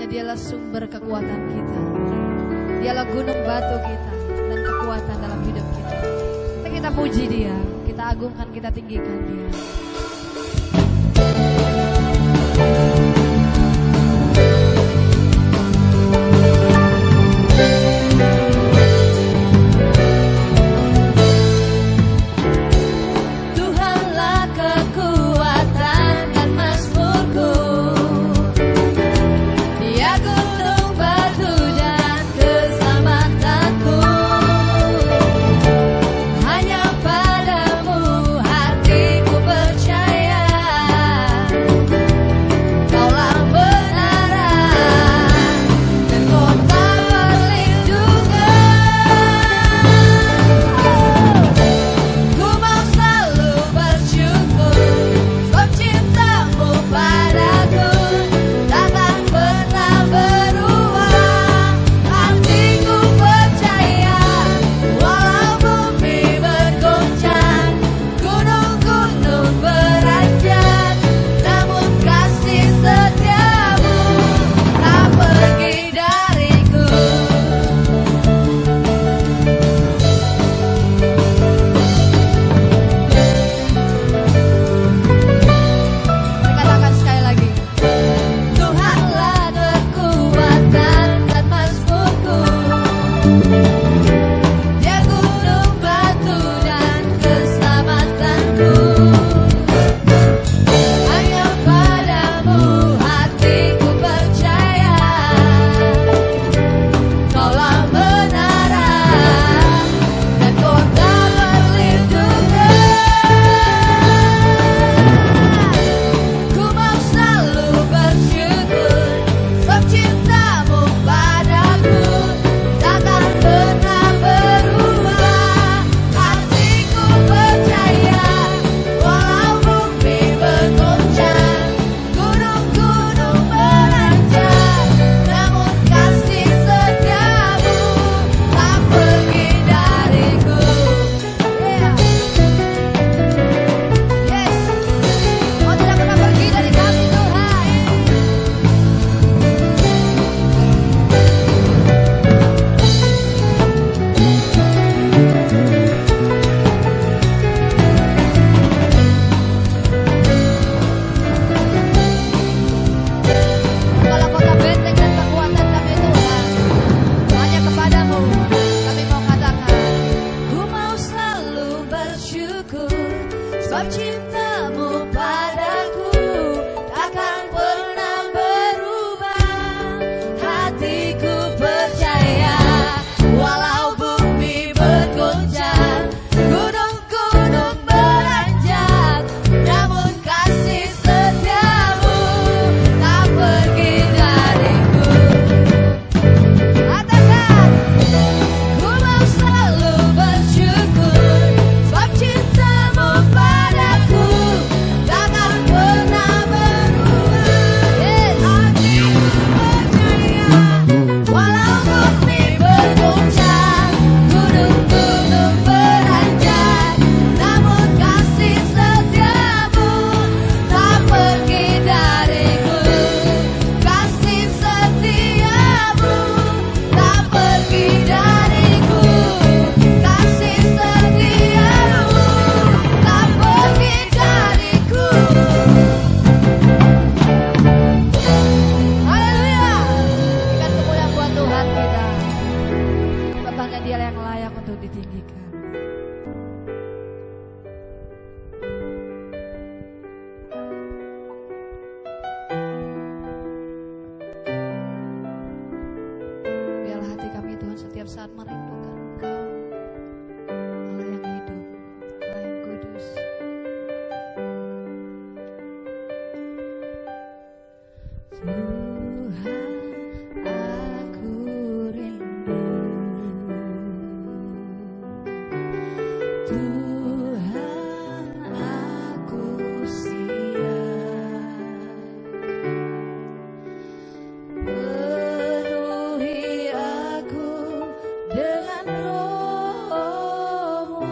Dialah sumber kekuatan kita. Dialah gunung batu kita dan kekuatan dalam hidup kita. Kita puji Dia, kita agungkan, kita tinggikan Dia. Hanya padamu hatiku percaya. Tuhan, aku rindu. Tuhan, aku siap. Penuhi aku dengan Roh-Mu.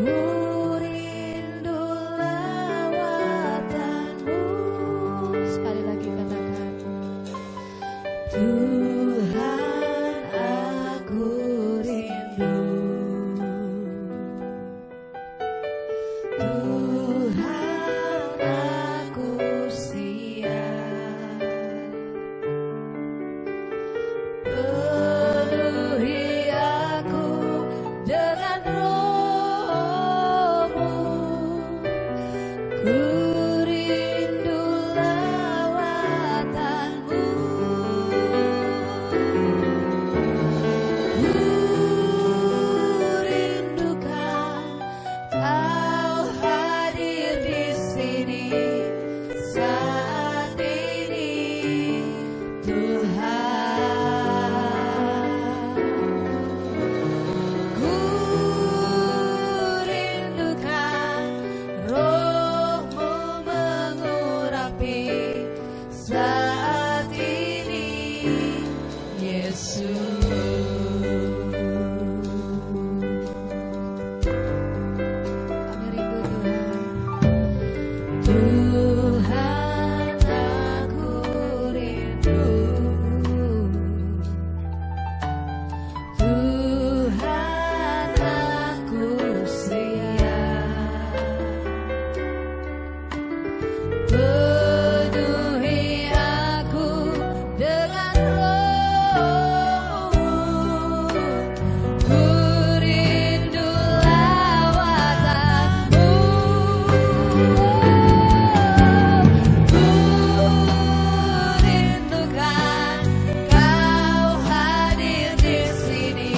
Ku rindu lawatan-Mu. Sekali lagi katakan, Tuhan, aku rindu. Tuhan, aku siap. Penuhi aku dengan Roh-Mu. Ku rindu lawatan-Mu. Ku rindukan Kau hadir di sini saat ini, Tuhan. Ku rindukan Roh-Mu mengurapi saat ini, Yesus. Kami rindu Tuhan. Tuhan, aku rindu. Tuhan, aku siap. Penuhi aku dengan Roh-Mu. Ku rindu lawatan-Mu. Ku rindukan Kau hadir di sini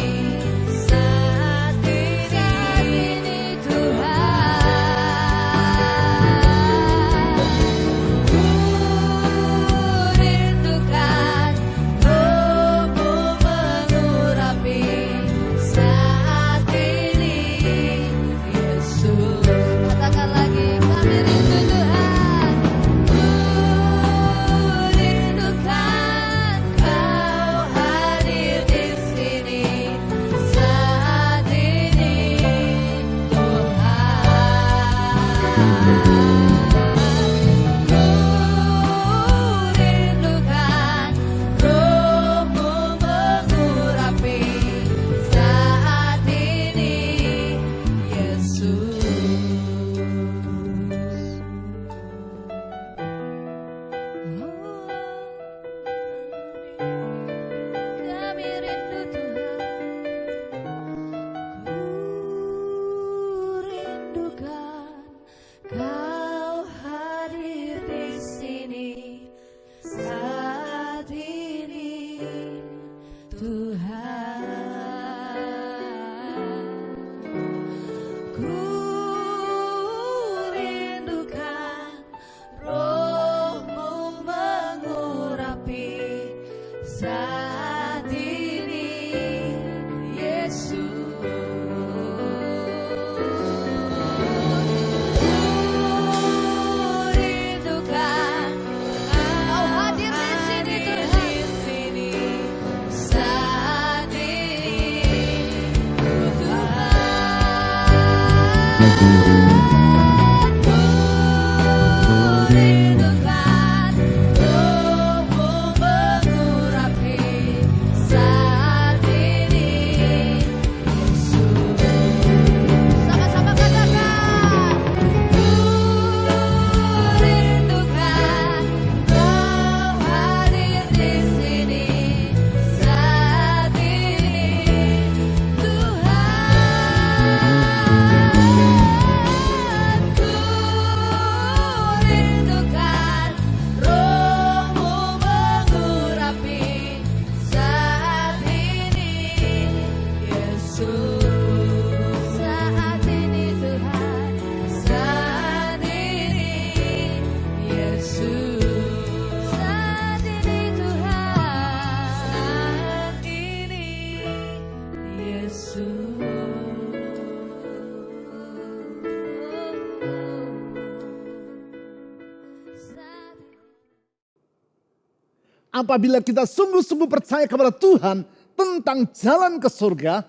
saat ini, Tuhan. Ku rindukan Roh-Mu mengurapi saat ini, Yesus. Katakan lagi, kami rindu Tuhan. Ku rindukan Kau hadir di sini saat ini, Tuhan. Ku rindukan Roh-Mu mengurapi saat ini, Yesus. Kami rindu Tuhan. Ku rindukan Kau hadir di sini saat ini, Tuhan. Ku rindukan Roh-Mu mengurapi saat ini, Yesus. Ku rindukan Kau hadir di sini, Tuhan. Saat ini, Tuhan. Ku rindukan Roh-Mu mengurapi saat ini, Yesus. Sama-sama katakan, ku rindukan Kau hadir di sini saat ini, Tuhan. Apabila kita sungguh-sungguh percaya kepada Tuhan tentang jalan ke surga,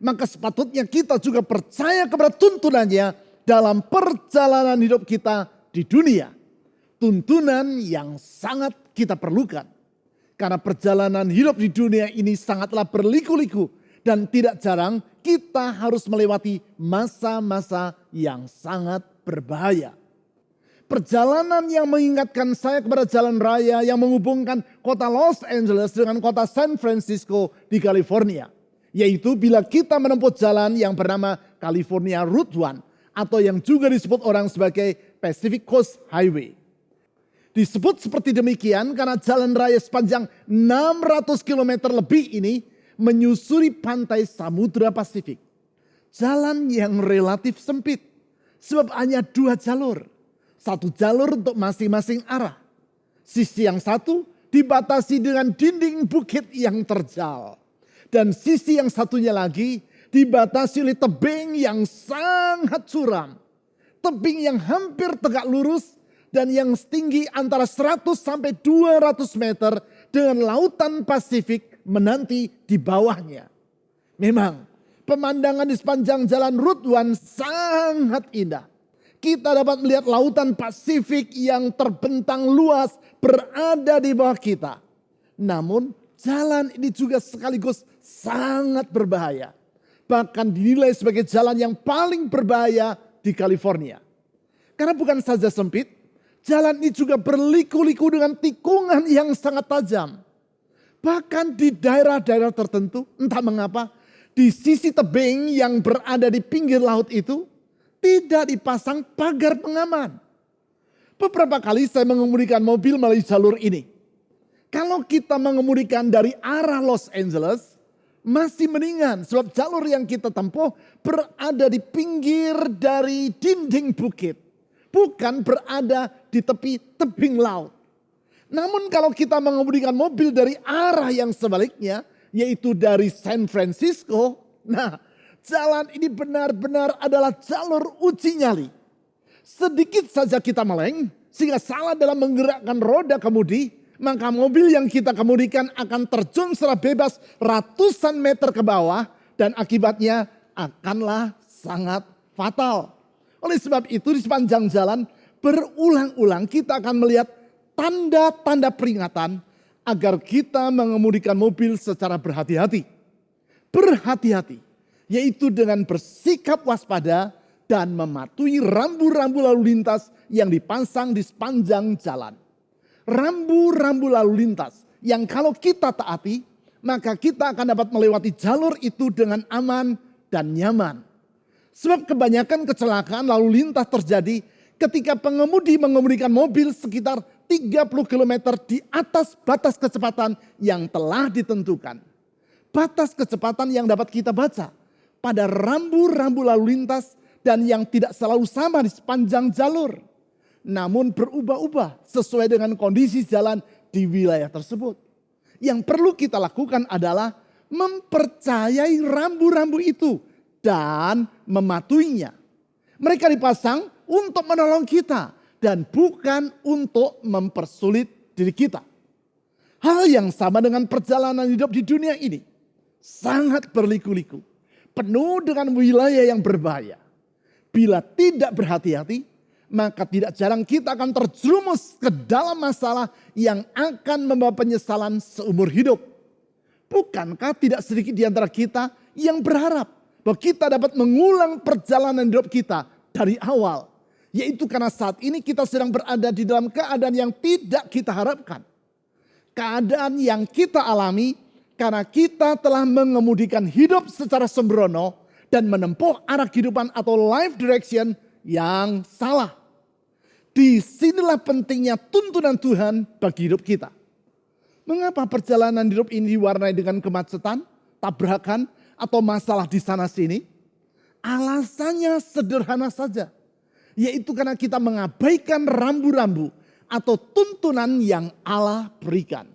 maka sepatutnya kita juga percaya kepada tuntunannya dalam perjalanan hidup kita di dunia. Tuntunan yang sangat kita perlukan. Karena perjalanan hidup di dunia ini sangatlah berliku-liku. Dan tidak jarang kita harus melewati masa-masa yang sangat berbahaya. Perjalanan yang mengingatkan saya kepada jalan raya yang menghubungkan kota Los Angeles dengan kota San Francisco di California. Yaitu bila kita menempuh jalan yang bernama California Route 1 atau yang juga disebut orang sebagai Pacific Coast Highway. Disebut seperti demikian karena jalan raya sepanjang 600 km lebih ini menyusuri pantai Samudra Pasifik. Jalan yang relatif sempit sebab hanya 2 jalur. Satu jalur untuk masing-masing arah. Sisi yang satu dibatasi dengan dinding bukit yang terjal. Dan sisi yang satunya lagi dibatasi oleh tebing yang sangat curam. Tebing yang hampir tegak lurus dan yang setinggi antara 100 sampai 200 meter dengan lautan Pasifik menanti di bawahnya. Memang pemandangan di sepanjang jalan Route 1 sangat indah. Kita dapat melihat lautan Pasifik yang terbentang luas berada di bawah kita. Namun jalan ini juga sekaligus sangat berbahaya. Bahkan dinilai sebagai jalan yang paling berbahaya di California. Karena bukan saja sempit, jalan ini juga berliku-liku dengan tikungan yang sangat tajam. Bahkan di daerah-daerah tertentu, entah mengapa, di sisi tebing yang berada di pinggir laut itu, tidak dipasang pagar pengaman. Beberapa kali saya mengemudikan mobil melalui jalur ini. Kalau kita mengemudikan dari arah Los Angeles, masih mendingan. Sebab jalur yang kita tempuh berada di pinggir dari dinding bukit. Bukan berada di tepi tebing laut. Namun kalau kita mengemudikan mobil dari arah yang sebaliknya, yaitu dari San Francisco, jalan ini benar-benar adalah jalur uji nyali. Sedikit saja kita meleng, sehingga salah dalam menggerakkan roda kemudi, maka mobil yang kita kemudikan akan terjun secara bebas ratusan meter ke bawah, dan akibatnya akanlah sangat fatal. Oleh sebab itu di sepanjang jalan berulang-ulang kita akan melihat tanda-tanda peringatan agar kita mengemudikan mobil secara berhati-hati. Berhati-hati. Yaitu dengan bersikap waspada dan mematuhi rambu-rambu lalu lintas yang dipasang di sepanjang jalan. Rambu-rambu lalu lintas yang kalau kita taati, maka kita akan dapat melewati jalur itu dengan aman dan nyaman. Sebab kebanyakan kecelakaan lalu lintas terjadi ketika pengemudi mengemudikan mobil sekitar 30 km di atas batas kecepatan yang telah ditentukan. Batas kecepatan yang dapat kita baca pada rambu-rambu lalu lintas dan yang tidak selalu sama di sepanjang jalur. Namun berubah-ubah sesuai dengan kondisi jalan di wilayah tersebut. Yang perlu kita lakukan adalah mempercayai rambu-rambu itu dan mematuhinya. Mereka dipasang untuk menolong kita dan bukan untuk mempersulit diri kita. Hal yang sama dengan perjalanan hidup di dunia ini. Sangat berliku-liku. Penuh dengan wilayah yang berbahaya. Bila tidak berhati-hati, maka tidak jarang kita akan terjerumus ke dalam masalah yang akan membawa penyesalan seumur hidup. Bukankah tidak sedikit di antara kita yang berharap bahwa kita dapat mengulang perjalanan hidup kita dari awal. Yaitu karena saat ini kita sedang berada di dalam keadaan yang tidak kita harapkan. Keadaan yang kita alami karena kita telah mengemudikan hidup secara sembrono dan menempuh arah kehidupan atau life direction yang salah. Disinilah pentingnya tuntunan Tuhan bagi hidup kita. Mengapa perjalanan hidup ini diwarnai dengan kemacetan, tabrakan, atau masalah di sana sini? Alasannya sederhana saja. Yaitu karena kita mengabaikan rambu-rambu atau tuntunan yang Allah berikan.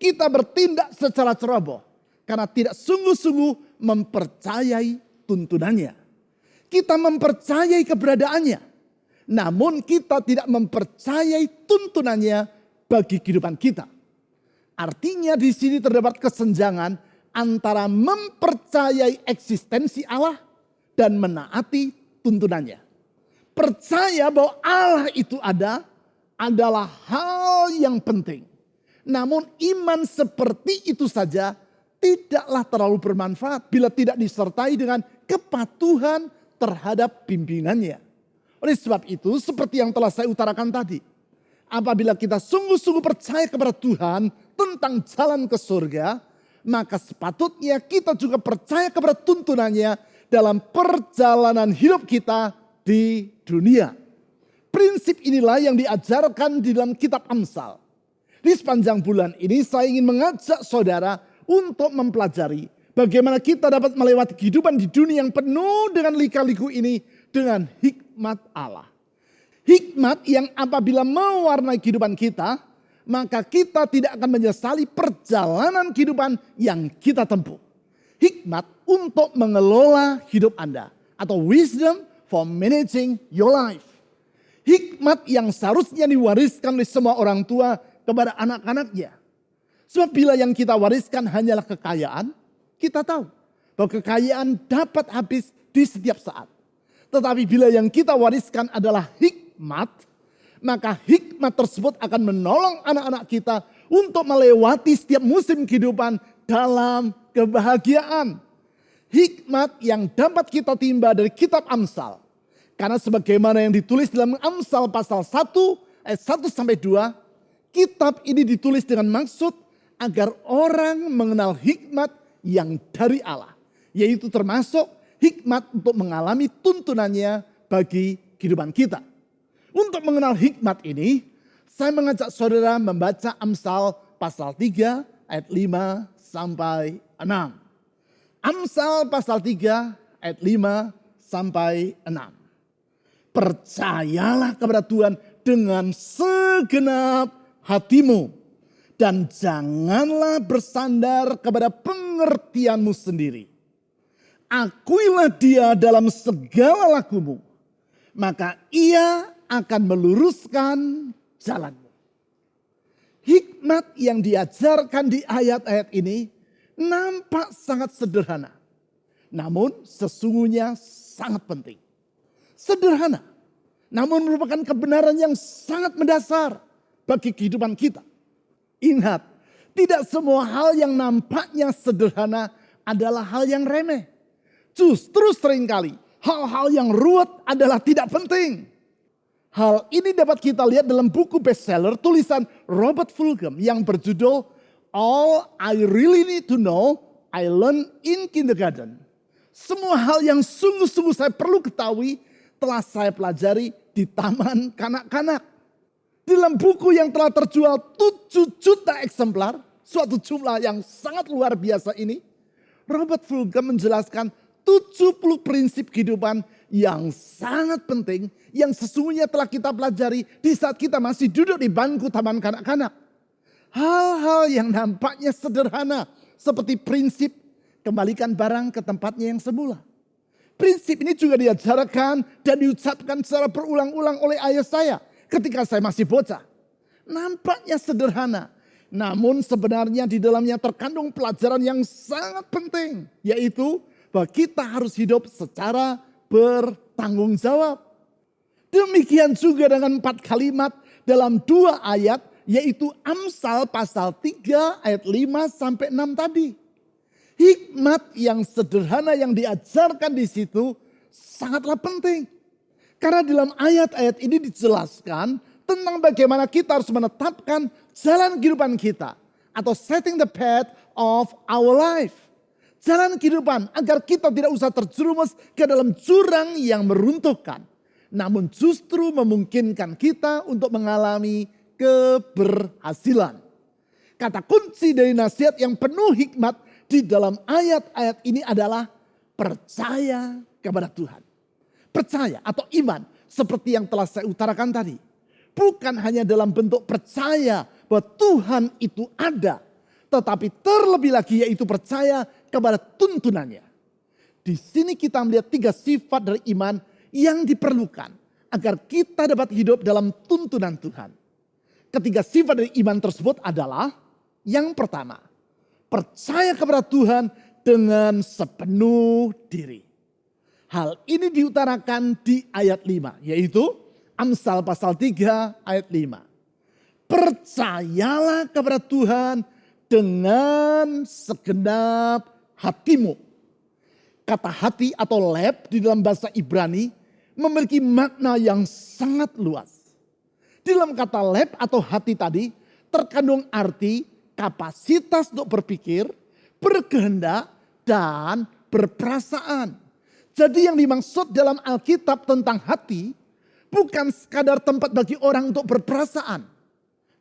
Kita bertindak secara ceroboh karena tidak sungguh-sungguh mempercayai tuntunannya. Kita mempercayai keberadaannya, namun kita tidak mempercayai tuntunannya bagi kehidupan kita. Artinya di sini terdapat kesenjangan antara mempercayai eksistensi Allah dan menaati tuntunannya. Percaya bahwa Allah itu ada adalah hal yang penting. Namun iman seperti itu saja tidaklah terlalu bermanfaat bila tidak disertai dengan kepatuhan terhadap pimpinannya. Oleh sebab itu, seperti yang telah saya utarakan tadi, apabila kita sungguh-sungguh percaya kepada Tuhan tentang jalan ke surga, maka sepatutnya kita juga percaya kepada tuntunannya dalam perjalanan hidup kita di dunia. Prinsip inilah yang diajarkan di dalam kitab Amsal. Di sepanjang bulan ini saya ingin mengajak saudara untuk mempelajari bagaimana kita dapat melewati kehidupan di dunia yang penuh dengan lika-liku ini dengan hikmat Allah. Hikmat yang apabila mewarnai kehidupan kita, maka kita tidak akan menyesali perjalanan kehidupan yang kita tempuh. Hikmat untuk mengelola hidup Anda atau wisdom for managing your life. Hikmat yang seharusnya diwariskan oleh semua orang tua kepada anak-anaknya. Sebab bila yang kita wariskan hanyalah kekayaan, kita tahu bahwa kekayaan dapat habis di setiap saat. Tetapi bila yang kita wariskan adalah hikmat, maka hikmat tersebut akan menolong anak-anak kita untuk melewati setiap musim kehidupan dalam kebahagiaan. Hikmat yang dapat kita timba dari kitab Amsal. Karena sebagaimana yang ditulis dalam Amsal pasal 1 ayat 1 sampai 2, kitab ini ditulis dengan maksud agar orang mengenal hikmat yang dari Allah. Yaitu termasuk hikmat untuk mengalami tuntunannya bagi kehidupan kita. Untuk mengenal hikmat ini, saya mengajak saudara membaca Amsal pasal 3 ayat 5 sampai 6. Amsal pasal 3 ayat 5 sampai 6. Percayalah kepada Tuhan dengan segenap hatimu. Dan janganlah bersandar kepada pengertianmu sendiri. Akuilah dia dalam segala lakumu. Maka ia akan meluruskan jalanmu. Hikmat yang diajarkan di ayat-ayat ini nampak sangat sederhana. Namun sesungguhnya sangat penting. Sederhana, namun merupakan kebenaran yang sangat mendasar bagi kehidupan kita. Ingat, tidak semua hal yang nampaknya sederhana adalah hal yang remeh. Justru seringkali hal-hal yang ruwet adalah tidak penting. Hal ini dapat kita lihat dalam buku bestseller tulisan Robert Fulghum yang berjudul All I Really Need to Know I Learned in Kindergarten. Semua hal yang sungguh-sungguh saya perlu ketahui telah saya pelajari di taman kanak-kanak. Dalam buku yang telah terjual 7 juta eksemplar, suatu jumlah yang sangat luar biasa ini, Robert Fulghum menjelaskan 70 prinsip kehidupan yang sangat penting yang sesungguhnya telah kita pelajari di saat kita masih duduk di bangku taman kanak-kanak. Hal-hal yang nampaknya sederhana seperti prinsip kembalikan barang ke tempatnya yang semula. Prinsip ini juga diajarkan dan diucapkan secara berulang-ulang oleh ayah saya ketika saya masih bocah. Nampaknya sederhana, namun sebenarnya di dalamnya terkandung pelajaran yang sangat penting, yaitu bahwa kita harus hidup secara bertanggung jawab. Demikian juga dengan 4 kalimat dalam 2 ayat, yaitu Amsal pasal 3 ayat 5 sampai 6 tadi. Hikmat yang sederhana yang diajarkan di situ sangatlah penting. Karena dalam ayat-ayat ini dijelaskan tentang bagaimana kita harus menetapkan jalan kehidupan kita. Atau setting the path of our life. Jalan kehidupan agar kita tidak usah terjerumus ke dalam jurang yang meruntuhkan. Namun justru memungkinkan kita untuk mengalami keberhasilan. Kata kunci dari nasihat yang penuh hikmat di dalam ayat-ayat ini adalah percaya kepada Tuhan. Percaya atau iman seperti yang telah saya utarakan tadi. Bukan hanya dalam bentuk percaya bahwa Tuhan itu ada. Tetapi terlebih lagi yaitu percaya kepada tuntunannya. Di sini kita melihat 3 sifat dari iman yang diperlukan agar kita dapat hidup dalam tuntunan Tuhan. Ketiga sifat dari iman tersebut adalah Yang pertama, percaya kepada Tuhan dengan sepenuh diri. Hal ini diutarakan di ayat 5, yaitu Amsal pasal 3 ayat 5. Percayalah kepada Tuhan dengan segenap hatimu. Kata hati atau leb di dalam bahasa Ibrani memiliki makna yang sangat luas. Di dalam kata leb atau hati tadi terkandung arti kapasitas untuk berpikir, berkehendak, dan berperasaan. Jadi yang dimaksud dalam Alkitab tentang hati bukan sekadar tempat bagi orang untuk berperasaan.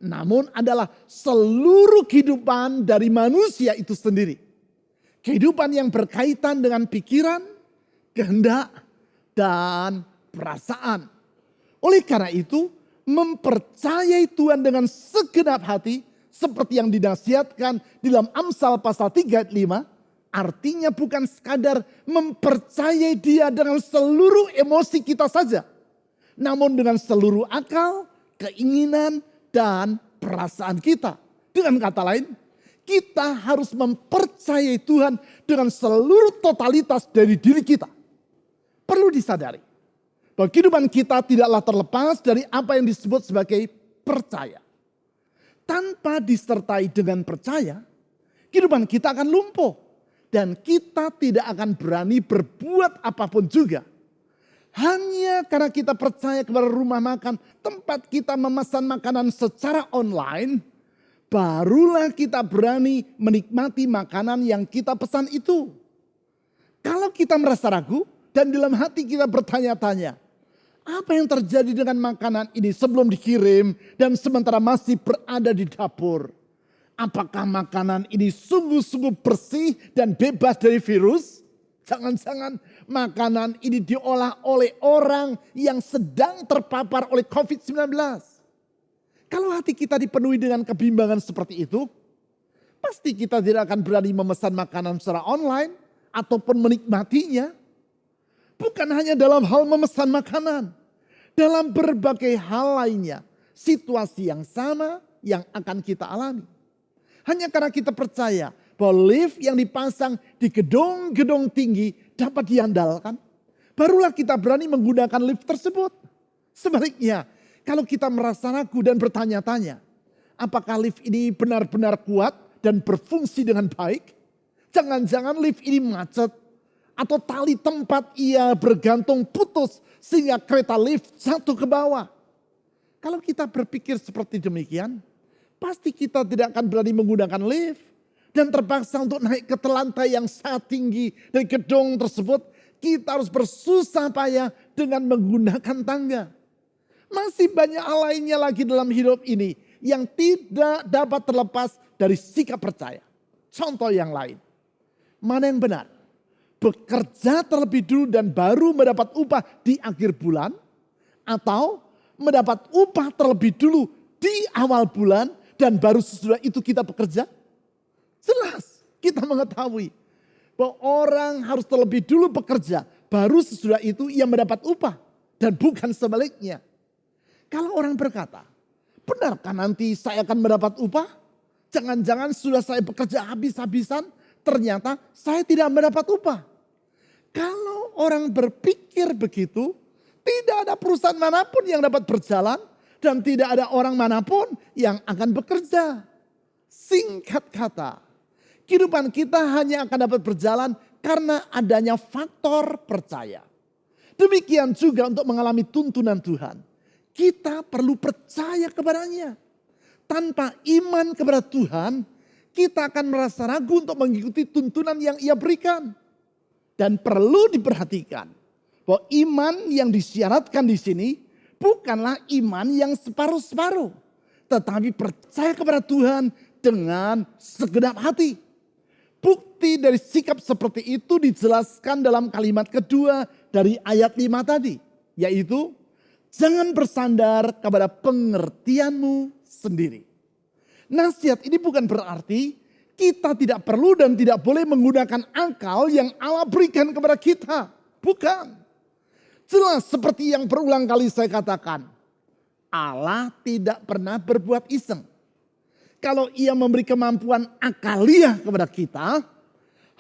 Namun adalah seluruh kehidupan dari manusia itu sendiri. Kehidupan yang berkaitan dengan pikiran, kehendak, dan perasaan. Oleh karena itu, mempercayai Tuhan dengan segenap hati, seperti yang dinasihatkan di dalam Amsal pasal 3 ayat 5, artinya bukan sekadar mempercayai Dia dengan seluruh emosi kita saja. Namun dengan seluruh akal, keinginan, dan perasaan kita. Dengan kata lain, kita harus mempercayai Tuhan dengan seluruh totalitas dari diri kita. Perlu disadari bahwa kehidupan kita tidaklah terlepas dari apa yang disebut sebagai percaya. Tanpa disertai dengan percaya, kehidupan kita akan lumpuh. Dan kita tidak akan berani berbuat apapun juga. Hanya karena kita percaya kepada rumah makan, tempat kita memesan makanan secara online, barulah kita berani menikmati makanan yang kita pesan itu. Kalau kita merasa ragu dan dalam hati kita bertanya-tanya, apa yang terjadi dengan makanan ini sebelum dikirim dan sementara masih berada di dapur? Apakah makanan ini sungguh-sungguh bersih dan bebas dari virus? Jangan-jangan makanan ini diolah oleh orang yang sedang terpapar oleh COVID-19. Kalau hati kita dipenuhi dengan kebimbangan seperti itu, pasti kita tidak akan berani memesan makanan secara online ataupun menikmatinya. Bukan hanya dalam hal memesan makanan, dalam berbagai hal lainnya, situasi yang sama yang akan kita alami. Hanya karena kita percaya bahwa lift yang dipasang di gedung-gedung tinggi dapat diandalkan, barulah kita berani menggunakan lift tersebut. Sebaliknya, kalau kita merasa ragu dan bertanya-tanya, apakah lift ini benar-benar kuat dan berfungsi dengan baik? Jangan-jangan lift ini macet atau tali tempat ia bergantung putus sehingga kereta lift jatuh ke bawah. Kalau kita berpikir seperti demikian, pasti kita tidak akan berani menggunakan lift. Dan terpaksa untuk naik ke lantai yang sangat tinggi dari gedung tersebut, kita harus bersusah payah dengan menggunakan tangga. Masih banyak hal lainnya lagi dalam hidup ini yang tidak dapat terlepas dari sikap percaya. Contoh yang lain, mana yang benar? Bekerja terlebih dulu dan baru mendapat upah di akhir bulan, atau mendapat upah terlebih dulu di awal bulan dan baru sesudah itu kita bekerja? Jelas kita mengetahui bahwa orang harus terlebih dulu bekerja, baru sesudah itu ia mendapat upah dan bukan sebaliknya. Kalau orang berkata, benarkah nanti saya akan mendapat upah? Jangan-jangan sudah saya bekerja habis-habisan, ternyata saya tidak mendapat upah. Kalau orang berpikir begitu, tidak ada perusahaan manapun yang dapat berjalan dan tidak ada orang manapun yang akan bekerja. Singkat kata, kehidupan kita hanya akan dapat berjalan karena adanya faktor percaya. Demikian juga untuk mengalami tuntunan Tuhan. Kita perlu percaya kepadanya. Tanpa iman kepada Tuhan, kita akan merasa ragu untuk mengikuti tuntunan yang Ia berikan. Dan perlu diperhatikan bahwa iman yang disyaratkan di sini bukanlah iman yang separuh-separuh, tetapi percaya kepada Tuhan dengan segenap hati. Bukti dari sikap seperti itu dijelaskan dalam kalimat kedua dari ayat 5 tadi, yaitu jangan bersandar kepada pengertianmu sendiri. Nasihat ini bukan berarti kita tidak perlu dan tidak boleh menggunakan akal yang Allah berikan kepada kita. Bukan. Jelas seperti yang berulang kali saya katakan, Allah tidak pernah berbuat iseng. kalau ia memberi kemampuan akaliah kepada kita,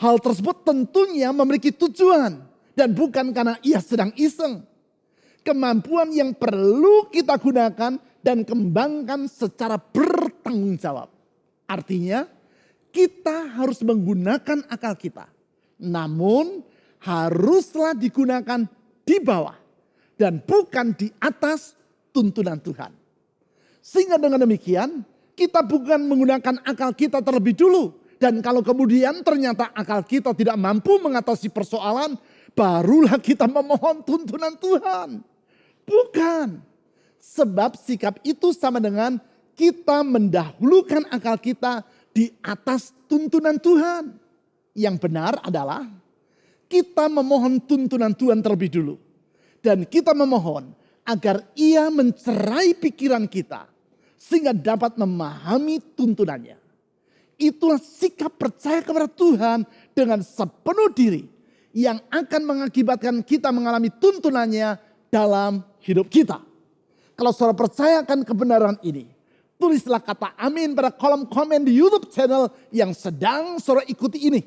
hal tersebut tentunya memiliki tujuan dan bukan karena ia sedang iseng. Kemampuan yang perlu kita gunakan dan kembangkan secara bertanggung jawab. Artinya kita harus menggunakan akal kita. Namun haruslah digunakan di bawah dan bukan di atas tuntunan Tuhan. Sehingga dengan demikian kita bukan menggunakan akal kita terlebih dulu. Dan kalau kemudian ternyata akal kita tidak mampu mengatasi persoalan, barulah kita memohon tuntunan Tuhan. Bukan. Sebab sikap itu sama dengan kita mendahulukan akal kita di atas tuntunan Tuhan. Yang benar adalah kita memohon tuntunan Tuhan terlebih dulu. Dan kita memohon agar ia mencerai pikiran kita sehingga dapat memahami tuntunannya. Itulah sikap percaya kepada Tuhan dengan sepenuh diri yang akan mengakibatkan kita mengalami tuntunannya dalam hidup kita. Kalau saudara percaya akan kebenaran ini, tulislah kata amin pada kolom komen di YouTube channel yang sedang saudara ikuti ini.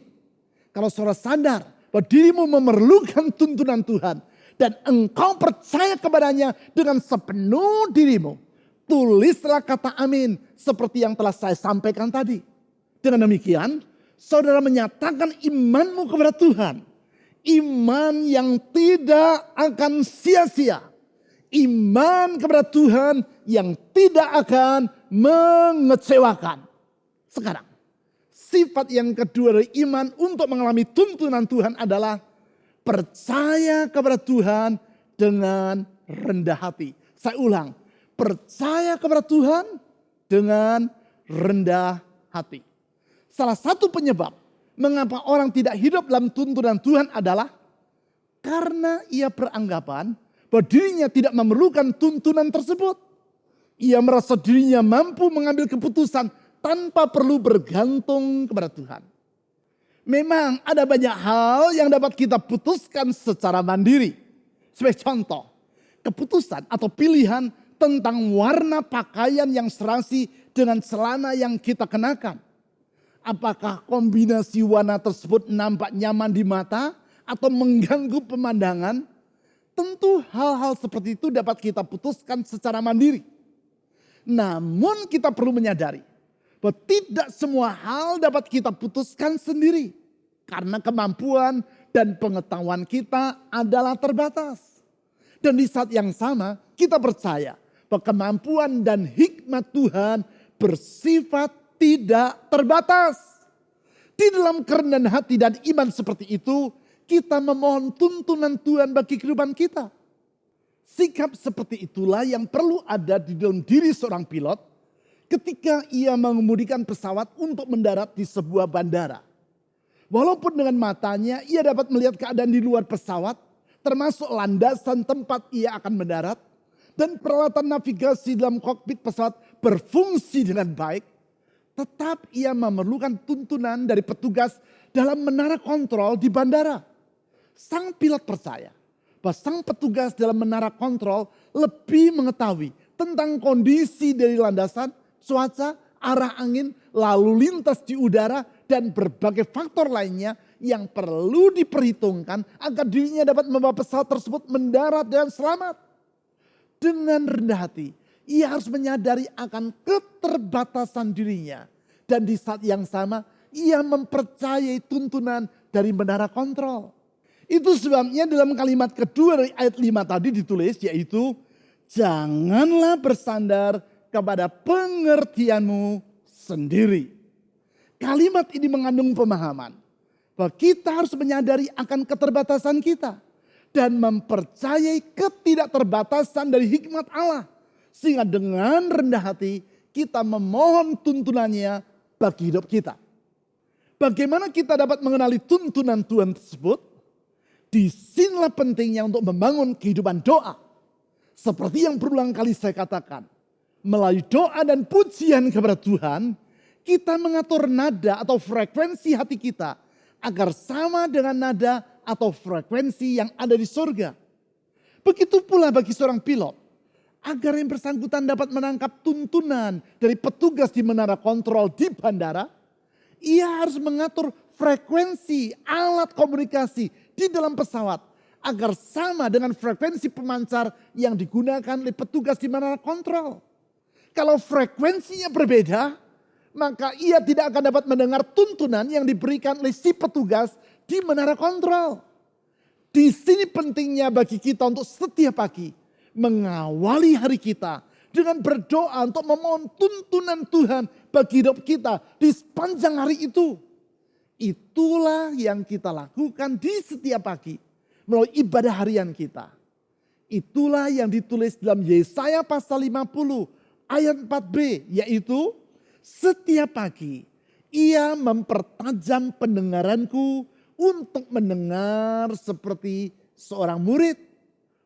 Kalau saudara sadar bahwa dirimu memerlukan tuntunan Tuhan dan engkau percaya kepadanya dengan sepenuh dirimu, tulislah kata amin seperti yang telah saya sampaikan tadi. Dengan demikian, saudara menyatakan imanmu kepada Tuhan. Iman yang tidak akan sia-sia. Iman kepada Tuhan yang tidak akan mengecewakan. Sekarang, sifat yang kedua dari iman untuk mengalami tuntunan Tuhan adalah percaya kepada Tuhan dengan rendah hati. Saya ulang, percaya kepada Tuhan dengan rendah hati. Salah satu penyebab mengapa orang tidak hidup dalam tuntunan Tuhan adalah karena ia beranggapan bahwa dirinya tidak memerlukan tuntunan tersebut. Ia merasa dirinya mampu mengambil keputusan tanpa perlu bergantung kepada Tuhan. Memang ada banyak hal yang dapat kita putuskan secara mandiri. Sebagai contoh, keputusan atau pilihan tentang warna pakaian yang serasi dengan celana yang kita kenakan. Apakah kombinasi warna tersebut nampak nyaman di mata atau mengganggu pemandangan? Tentu hal-hal seperti itu dapat kita putuskan secara mandiri. Namun kita perlu menyadari bahwa tidak semua hal dapat kita putuskan sendiri. Karena kemampuan dan pengetahuan kita adalah terbatas. Dan di saat yang sama kita percaya bahwa kemampuan dan hikmat Tuhan bersifat tidak terbatas. Di dalam kerendahan hati dan iman seperti itu, kita memohon tuntunan Tuhan bagi kehidupan kita. Sikap seperti itulah yang perlu ada di dalam diri seorang pilot ketika ia mengemudikan pesawat untuk mendarat di sebuah bandara. Walaupun dengan matanya ia dapat melihat keadaan di luar pesawat, termasuk landasan tempat ia akan mendarat, dan peralatan navigasi dalam kokpit pesawat berfungsi dengan baik, tetap ia memerlukan tuntunan dari petugas dalam menara kontrol di bandara. Sang pilot percaya bahwa sang petugas dalam menara kontrol lebih mengetahui tentang kondisi dari landasan, cuaca, arah angin, lalu lintas di udara, dan berbagai faktor lainnya yang perlu diperhitungkan agar dirinya dapat membawa pesawat tersebut mendarat dengan selamat. Dengan rendah hati, ia harus menyadari akan keterbatasan dirinya. Dan di saat yang sama, ia mempercayai tuntunan dari menara kontrol. Itu sebabnya dalam kalimat kedua dari ayat 5 tadi ditulis, yaitu janganlah bersandar kepada pengertianmu sendiri. Kalimat ini mengandung pemahaman bahwa kita harus menyadari akan keterbatasan kita dan mempercayai ketidakterbatasan dari hikmat Allah. Sehingga dengan rendah hati kita memohon tuntunannya bagi hidup kita. Bagaimana kita dapat mengenali tuntunan Tuhan tersebut? Disinilah pentingnya untuk membangun kehidupan doa. Seperti yang berulang kali saya katakan. Melalui doa dan pujian kepada Tuhan, kita mengatur nada atau frekuensi hati kita agar sama dengan nada atau frekuensi yang ada di surga. Begitu pula bagi seorang pilot. agar yang bersangkutan dapat menangkap tuntunan dari petugas di menara kontrol di bandara, ia harus mengatur frekuensi alat komunikasi di dalam pesawat agar sama dengan frekuensi pemancar yang digunakan oleh petugas di menara kontrol. Kalau frekuensinya berbeda, maka ia tidak akan dapat mendengar tuntunan yang diberikan oleh si petugas di menara kontrol. Di sini pentingnya bagi kita untuk setiap pagi mengawali hari kita dengan berdoa untuk memohon tuntunan Tuhan bagi hidup kita di sepanjang hari itu. Itulah yang kita lakukan di setiap pagi melalui ibadah harian kita. Itulah yang ditulis dalam Yesaya pasal 50 ayat 4b, yaitu setiap pagi ia mempertajam pendengaranku untuk mendengar seperti seorang murid.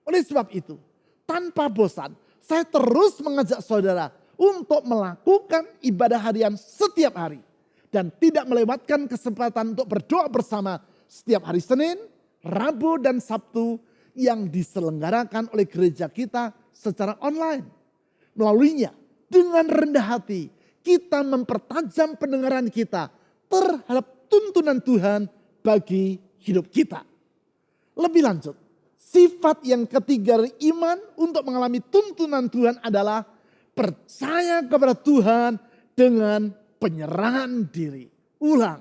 Oleh sebab itu, tanpa bosan, saya terus mengajak saudara untuk melakukan ibadah harian setiap hari. Dan tidak melewatkan kesempatan untuk berdoa bersama setiap hari Senin, Rabu, dan Sabtu yang diselenggarakan oleh gereja kita secara online. Melaluinya, dengan rendah hati, kita mempertajam pendengaran kita terhadap tuntunan Tuhan bagi hidup kita. Lebih lanjut, sifat yang ketiga dari iman untuk mengalami tuntunan Tuhan adalah percaya kepada Tuhan dengan penyerahan diri. Ulang,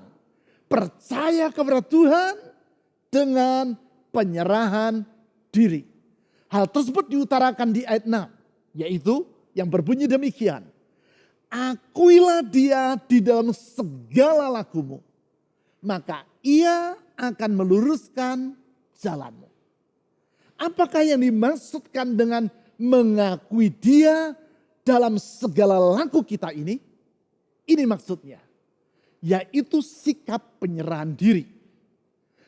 percaya kepada Tuhan dengan penyerahan diri. Hal tersebut diutarakan di ayat 6, yaitu yang berbunyi demikian. Akuilah dia di dalam segala lakumu, maka ia akan meluruskan jalanmu. Apakah yang dimaksudkan dengan mengakui dia dalam segala laku kita ini? Ini maksudnya, yaitu sikap penyerahan diri.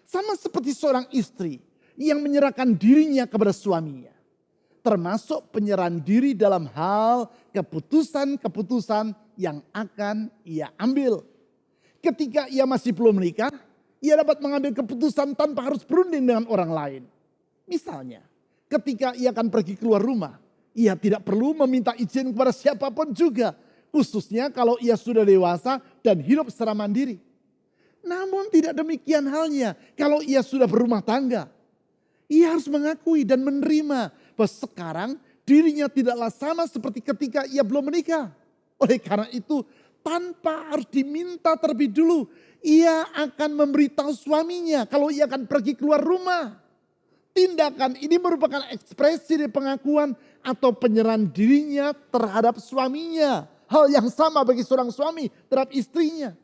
Sama seperti seorang istri yang menyerahkan dirinya kepada suaminya. Termasuk penyerahan diri dalam hal keputusan-keputusan yang akan ia ambil. Ketika ia masih belum menikah, ia dapat mengambil keputusan tanpa harus berunding dengan orang lain. Misalnya, ketika ia akan pergi keluar rumah, ia tidak perlu meminta izin kepada siapapun juga. Khususnya kalau ia sudah dewasa dan hidup secara mandiri. Namun tidak demikian halnya kalau ia sudah berumah tangga. Ia harus mengakui dan menerima bahwa sekarang dirinya tidaklah sama seperti ketika ia belum menikah. Oleh karena itu, tanpa harus diminta terlebih dulu, ia akan memberitahu suaminya kalau ia akan pergi keluar rumah. Tindakan ini merupakan ekspresi dari pengakuan atau penyerahan dirinya terhadap suaminya. Hal yang sama bagi seorang suami terhadap istrinya.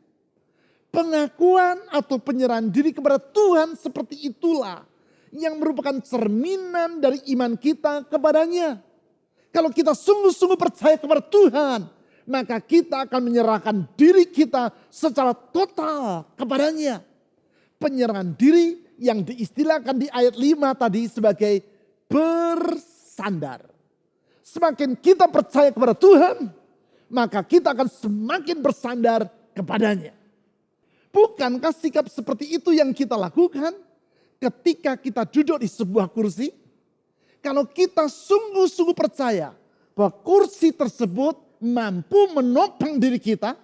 Pengakuan atau penyerahan diri kepada Tuhan seperti itulah yang merupakan cerminan dari iman kita kepadanya. Kalau kita sungguh-sungguh percaya kepada Tuhan, maka kita akan menyerahkan diri kita secara total kepadanya. Penyerahan diri yang diistilahkan di ayat 5 tadi sebagai bersandar. Semakin kita percaya kepada Tuhan, maka kita akan semakin bersandar kepadanya. Bukankah sikap seperti itu yang kita lakukan ketika kita duduk di sebuah kursi? Kalau kita sungguh-sungguh percaya bahwa kursi tersebut mampu menopang diri kita,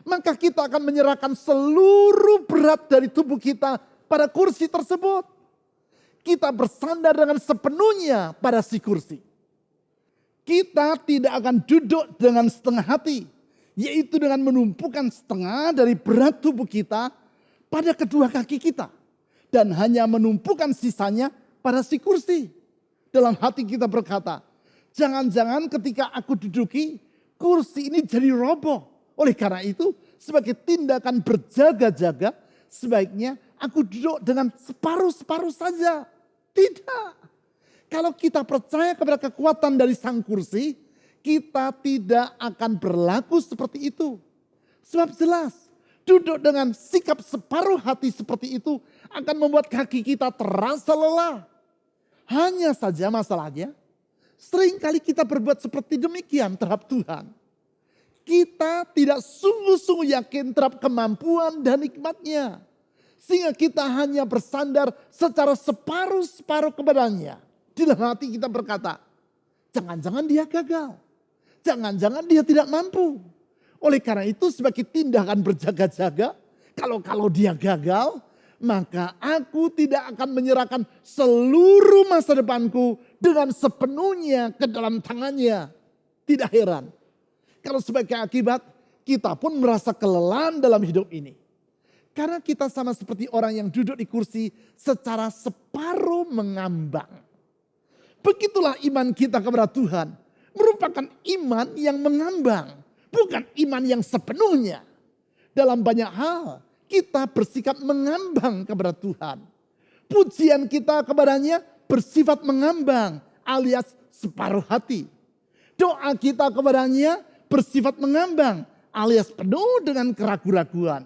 maka kita akan menyerahkan seluruh berat dari tubuh kita pada kursi tersebut. Kita bersandar dengan sepenuhnya pada si kursi. Kita tidak akan duduk dengan setengah hati, yaitu dengan menumpukan setengah dari berat tubuh kita pada kedua kaki kita. Dan hanya menumpukan sisanya pada si kursi. Dalam hati kita berkata, jangan-jangan ketika aku duduki, kursi ini jadi roboh. Oleh karena itu, sebagai tindakan berjaga-jaga, sebaiknya aku duduk dengan separuh-separuh saja. Tidak. Kalau kita percaya kepada kekuatan dari sang kursi, kita tidak akan berlaku seperti itu. Sebab jelas, duduk dengan sikap separuh hati seperti itu akan membuat kaki kita terasa lelah. Hanya saja masalahnya, seringkali kita berbuat seperti demikian terhadap Tuhan. Kita tidak sungguh-sungguh yakin terhadap kemampuan dan nikmatnya. Sehingga kita hanya bersandar secara separuh-separuh kepadanya. Di dalam hati kita berkata, Jangan-jangan dia gagal. Jangan-jangan dia tidak mampu. Oleh karena itu sebagai tindakan berjaga-jaga, kalau dia gagal, maka aku tidak akan menyerahkan seluruh masa depanku dengan sepenuhnya ke dalam tangannya. Tidak heran. Kalau sebagai akibat, kita pun merasa kelelahan dalam hidup ini. Karena kita sama seperti orang yang duduk di kursi secara separuh mengambang. Begitulah iman kita kepada Tuhan. Merupakan iman yang mengambang. Bukan iman yang sepenuhnya. Dalam banyak hal kita bersikap mengambang kepada Tuhan. Pujian kita kepadanya bersifat mengambang alias separuh hati. Doa kita kepadanya bersifat mengambang alias penuh dengan keraguan-raguan.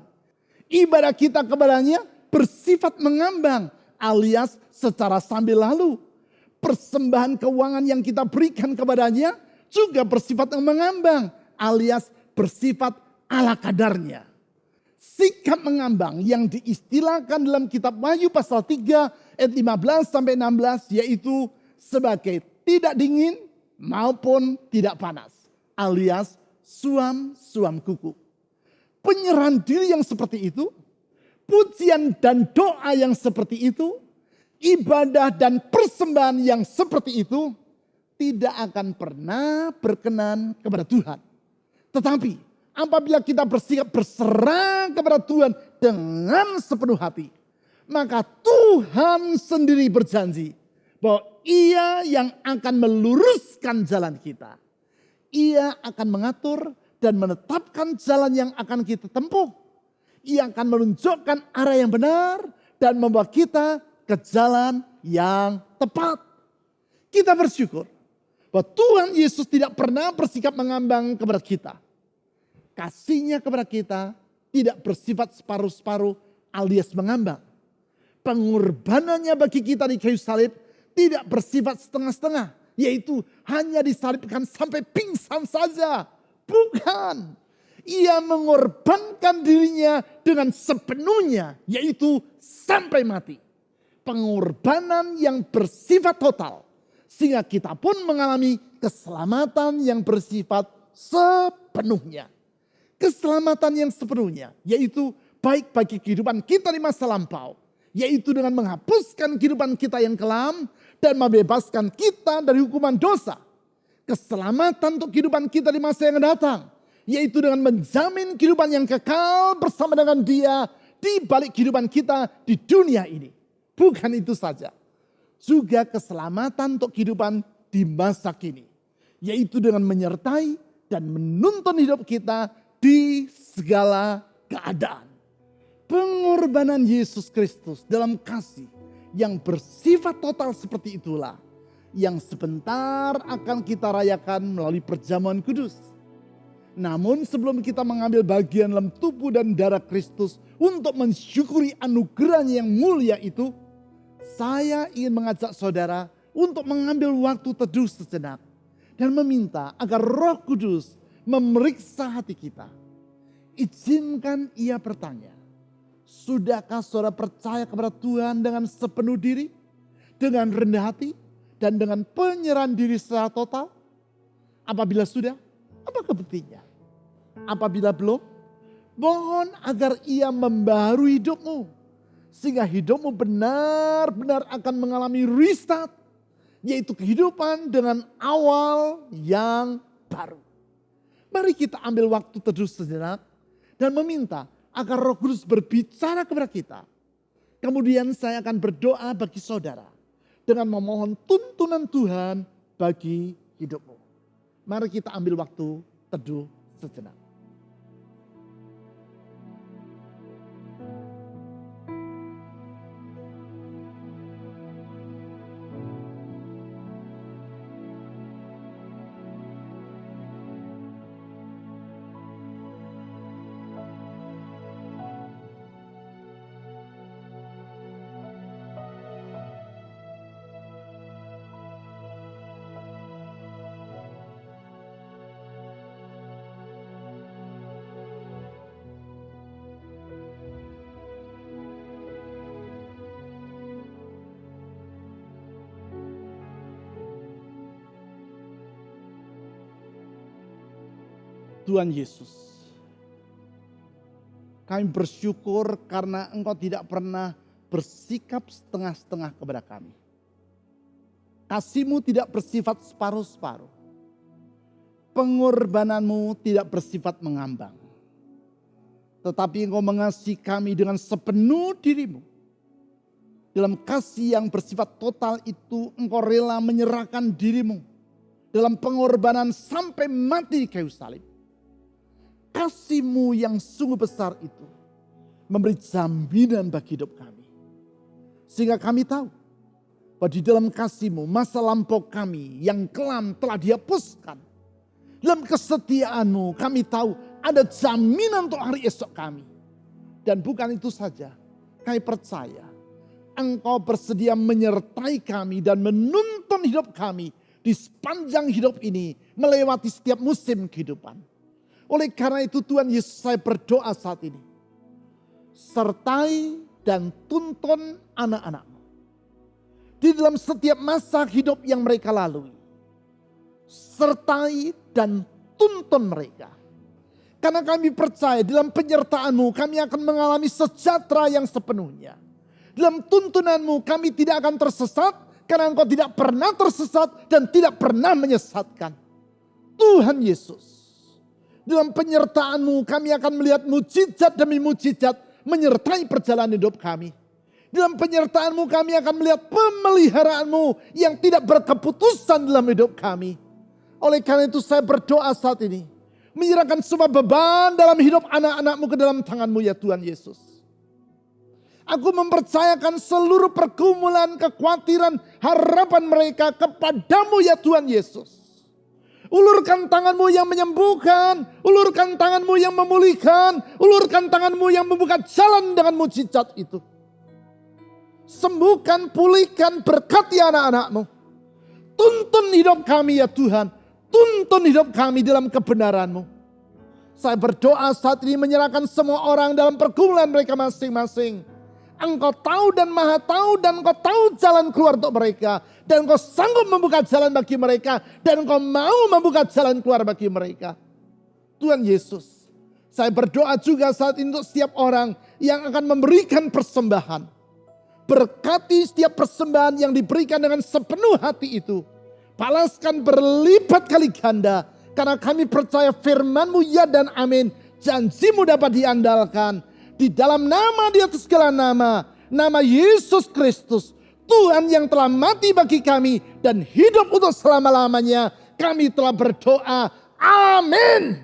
Ibadah kita kepadanya bersifat mengambang alias secara sambil lalu. Persembahan keuangan yang kita berikan kepadanya juga bersifat mengambang alias bersifat ala kadarnya. Sikap mengambang yang diistilahkan dalam kitab Wahyu pasal 3 ayat 15 sampai 16 yaitu sebagai tidak dingin maupun tidak panas alias suam-suam kuku. Penyerahan diri yang seperti itu, pujian dan doa yang seperti itu, ibadah dan persembahan yang seperti itu tidak akan pernah berkenan kepada Tuhan. Tetapi apabila kita bersikap berserah kepada Tuhan dengan sepenuh hati, maka Tuhan sendiri berjanji bahwa Ia yang akan meluruskan jalan kita. Ia akan mengatur dan menetapkan jalan yang akan kita tempuh. Ia akan menunjukkan arah yang benar dan membawa kita ke jalan yang tepat. Kita bersyukur bahwa Tuhan Yesus tidak pernah bersikap mengambang kepada kita. Kasih-Nya kepada kita tidak bersifat separuh-separuh alias mengambang. Pengorbanannya bagi kita di kayu salib tidak bersifat setengah-setengah. Yaitu hanya disalibkan sampai pingsan saja. Bukan. Ia mengorbankan dirinya dengan sepenuhnya. Yaitu sampai mati. Pengorbanan yang bersifat total. Sehingga kita pun mengalami keselamatan yang bersifat sepenuhnya. Keselamatan yang sepenuhnya. Yaitu baik bagi kehidupan kita di masa lampau. Yaitu dengan menghapuskan kehidupan kita yang kelam dan membebaskan kita dari hukuman dosa. Keselamatan untuk kehidupan kita di masa yang datang. Yaitu dengan menjamin kehidupan yang kekal bersama dengan Dia di balik kehidupan kita di dunia ini. Bukan itu saja. Juga keselamatan untuk kehidupan di masa kini. Yaitu dengan menyertai dan menuntun hidup kita di segala keadaan. Pengorbanan Yesus Kristus dalam kasih yang bersifat total seperti itulah yang sebentar akan kita rayakan melalui perjamuan kudus. Namun sebelum kita mengambil bagian dalam tubuh dan darah Kristus untuk mensyukuri anugerahnya yang mulia itu, saya ingin mengajak saudara untuk mengambil waktu teduh sejenak dan meminta agar Roh Kudus memeriksa hati kita. Izinkan Ia bertanya, sudahkah saudara percaya kepada Tuhan dengan sepenuh diri, dengan rendah hati, dan dengan penyerahan diri secara total? Apabila sudah, apakah buktinya? Apabila belum, mohon agar Ia membaharui hidupmu. Sehingga hidupmu benar-benar akan mengalami restart. Yaitu kehidupan dengan awal yang baru. Mari kita ambil waktu teduh sejenak dan meminta agar Roh Kudus berbicara kepada kita. Kemudian saya akan berdoa bagi saudara dengan memohon tuntunan Tuhan bagi hidupmu. Mari kita ambil waktu teduh sejenak. Tuhan Yesus, kami bersyukur karena Engkau tidak pernah bersikap setengah-setengah kepada kami. Kasih-Mu tidak bersifat separuh-separuh. Pengorbananmu tidak bersifat mengambang. Tetapi Engkau mengasihi kami dengan sepenuh diri-Mu. Dalam kasih yang bersifat total itu Engkau rela menyerahkan diri-Mu. Dalam pengorbanan sampai mati di kayu salib. Kasih-Mu yang sungguh besar itu memberi jaminan bagi hidup kami. Sehingga kami tahu bahwa di dalam kasih-Mu masa lampau kami yang kelam telah dihapuskan. Dalam kesetiaan-Mu kami tahu ada jaminan untuk hari esok kami. Dan bukan itu saja, kami percaya Engkau bersedia menyertai kami dan menuntun hidup kami di sepanjang hidup ini melewati setiap musim kehidupan. Oleh karena itu Tuhan Yesus, saya berdoa saat ini. Sertai dan tuntun anak-anak-Mu di dalam setiap masa hidup yang mereka lalui. Sertai dan tuntun mereka. Karena kami percaya dalam penyertaan-Mu kami akan mengalami sejahtera yang sepenuhnya. Dalam tuntunan-Mu kami tidak akan tersesat karena Engkau tidak pernah tersesat dan tidak pernah menyesatkan. Tuhan Yesus, dalam penyertaan-Mu kami akan melihat mujizat demi mujizat menyertai perjalanan hidup kami. Dalam penyertaan-Mu kami akan melihat pemeliharaan-Mu yang tidak berkeputusan dalam hidup kami. Oleh karena itu saya berdoa saat ini. Menyerahkan semua beban dalam hidup anak-anak-Mu ke dalam tangan-Mu ya Tuhan Yesus. Aku mempercayakan seluruh pergumulan, kekhawatiran, harapan mereka kepadamu ya Tuhan Yesus. Ulurkan tangan-Mu yang menyembuhkan, ulurkan tangan-Mu yang memulihkan, ulurkan tangan-Mu yang membuka jalan dengan mujizat itu. Sembuhkan, pulihkan, berkati anak-anak-Mu. Tuntun hidup kami ya Tuhan. Tuntun hidup kami dalam kebenaran-Mu. Saya berdoa saat ini menyerahkan semua orang dalam pergumulan mereka masing-masing. Engkau tahu dan maha tahu dan Engkau tahu jalan keluar untuk mereka. Dan Engkau sanggup membuka jalan bagi mereka. Dan Engkau mau membuka jalan keluar bagi mereka. Tuhan Yesus, saya berdoa juga saat ini untuk setiap orang yang akan memberikan persembahan. Berkati setiap persembahan yang diberikan dengan sepenuh hati itu. Balaskan berlipat kali ganda. Karena kami percaya firman-Mu ya dan amin. Janji-Mu dapat diandalkan. Di dalam nama di atas segala nama. Nama Yesus Kristus. Tuhan yang telah mati bagi kami. Dan hidup untuk selama-lamanya. Kami telah berdoa. Amin.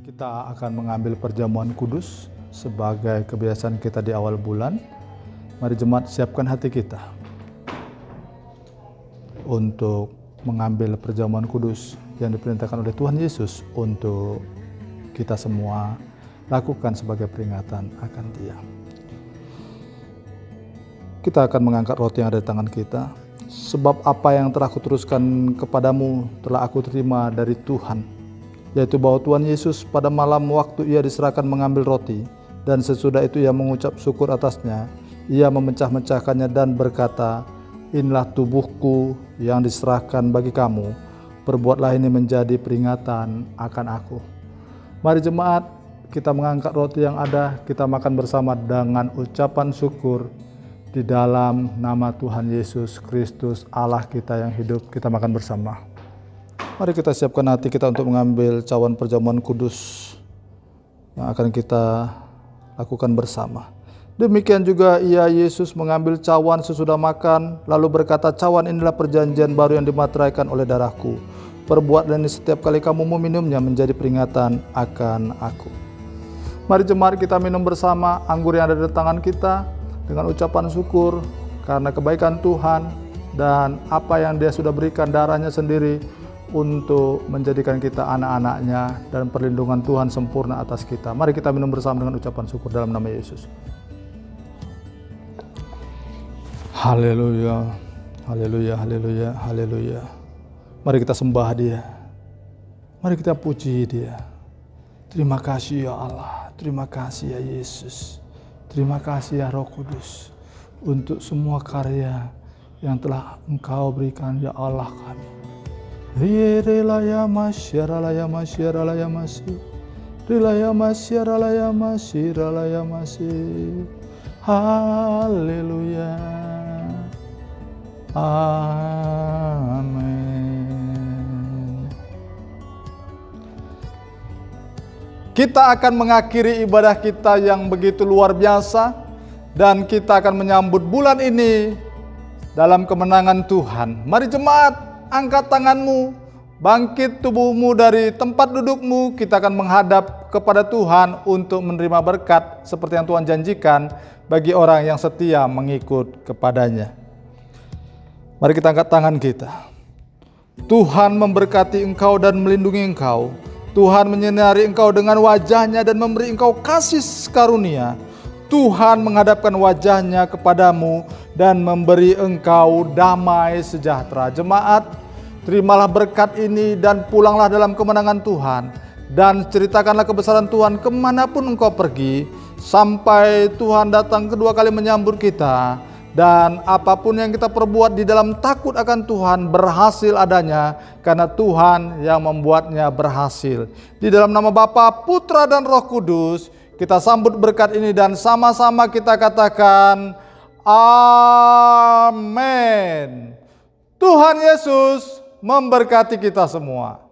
Kita akan mengambil perjamuan kudus. Sebagai kebiasaan kita di awal bulan. Mari jemaat siapkan hati kita. Untuk mengambil perjamuan kudus yang diperintahkan oleh Tuhan Yesus untuk kita semua lakukan sebagai peringatan akan Dia. Kita akan mengangkat roti yang ada di tangan kita. Sebab apa yang telah kuteruskan kepadamu telah aku terima dari Tuhan, yaitu bahwa Tuhan Yesus pada malam waktu Ia diserahkan mengambil roti, dan sesudah itu Ia mengucap syukur atasnya, Ia memecah-mecahkannya dan berkata, inilah tubuhku yang diserahkan bagi kamu. Perbuatlah ini menjadi peringatan akan aku. Mari jemaat, kita mengangkat roti yang ada, kita makan bersama dengan ucapan syukur di dalam nama Tuhan Yesus Kristus, Allah kita yang hidup. Kita makan bersama. Mari kita siapkan hati kita untuk mengambil cawan perjamuan kudus yang akan kita lakukan bersama. Demikian juga ia Yesus mengambil cawan sesudah makan, lalu berkata, cawan inilah perjanjian baru yang dimateraikan oleh darahku. Perbuatlah ini setiap kali kamu meminumnya menjadi peringatan akan aku. Mari jemaat kita minum bersama anggur yang ada di tangan kita dengan ucapan syukur karena kebaikan Tuhan dan apa yang Dia sudah berikan darahnya sendiri untuk menjadikan kita anak-anaknya dan perlindungan Tuhan sempurna atas kita. Mari kita minum bersama dengan ucapan syukur dalam nama Yesus. Haleluya, haleluya, haleluya, haleluya. Mari kita sembah Dia. Mari kita puji Dia. Terima kasih ya Allah, terima kasih ya Yesus. Terima kasih ya Roh Kudus untuk semua karya yang telah Engkau berikan ya Allah kami. Rilaya masyaralaya masyaralaya masih. Rilaya masyaralaya masyaralaya masih. Haleluya. Amin. Kita akan mengakhiri ibadah kita yang begitu luar biasa, dan kita akan menyambut bulan ini dalam kemenangan Tuhan. Mari jemaat, angkat tanganmu, bangkit tubuhmu dari tempat dudukmu. Kita akan menghadap kepada Tuhan untuk menerima berkat seperti yang Tuhan janjikan bagi orang yang setia mengikut kepadanya. Mari kita angkat tangan kita. Tuhan memberkati engkau dan melindungi engkau. Tuhan menyinari engkau dengan wajah-Nya dan memberi engkau kasih karunia. Tuhan menghadapkan wajah-Nya kepadamu dan memberi engkau damai sejahtera. Jemaat, terimalah berkat ini dan pulanglah dalam kemenangan Tuhan. Dan ceritakanlah kebesaran Tuhan kemanapun engkau pergi, sampai Tuhan datang kedua kali menyambut kita. Dan apapun yang kita perbuat di dalam takut akan Tuhan berhasil adanya, karena Tuhan yang membuatnya berhasil. Di dalam nama Bapa, Putra dan Roh Kudus, kita sambut berkat ini dan sama-sama kita katakan amin. Tuhan Yesus memberkati kita semua.